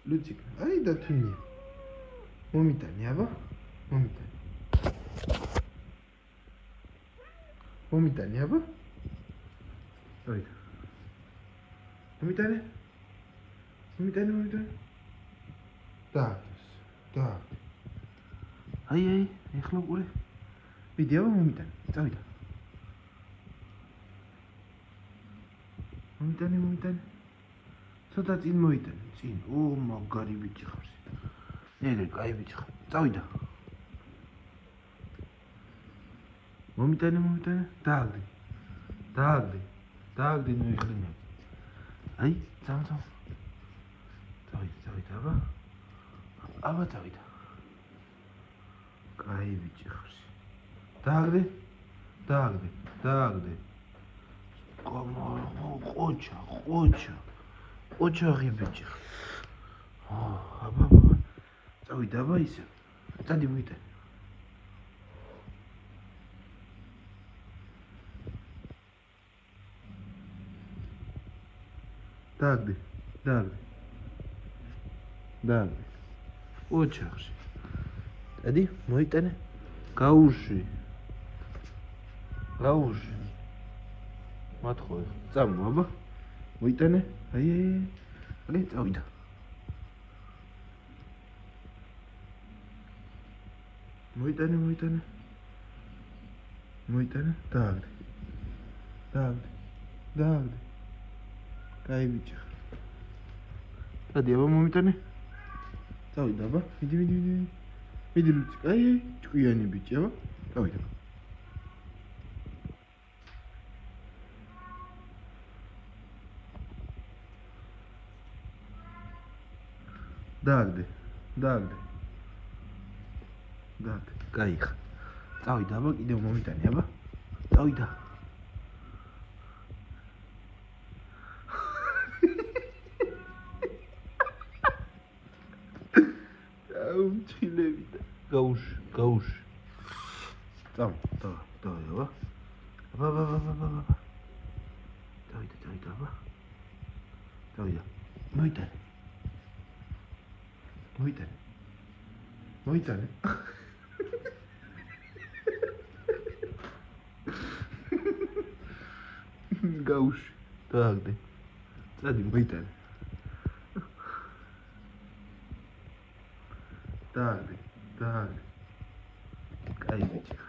ლუციკა, აი და თუნია. მომიტანი, აბა. მომიტანი. მომიტანი, აბა. აი. მომიტანი. მომიტანი. და. აი, ეხლა ყურე. მიდი, აბა მომიტანი. წავიდა. მომიტანი. ცოტა წინ მოიტანე, წინ. მაგარი ბიჭი ხარ. ნერე, კაი ბიჭი ხარ. წავიდა. მომიტანე. დააგდე ნოიხლინე. აი, წავ. წავიდა, აბა. აბა წავიდა. კაი ბიჭი ხარ. დააგდე. ყოჩაღი ბიჭი. აბა. წავიდა, აბა ისე. წადი მოიტანე. დააგდე. ოჩახში. წადი მოიტანე. გაუში. მათხოვე. წამო, აბა. მოიტანე. აი. წავიდა. მოიტანე. დააგდე. კაი ბიჭი. წადი, აბა მომიტანე. წავიდა, აბა. მიდი ლუციკა. აი, ჭკვიანი ბიჭი, აბა. წავიდა. დააგდე. კაი ხა. წავიდა, აბა, კიდევ მომიტანე, აბა. წავიდა. ჩილევიდა. გაუში. წამ. აბა. წავიდა, აბა. წავიდა. მოიტანე. გაუში. დააგდე. წადი მოიტანე. დააგდე. კაი ბიჭი.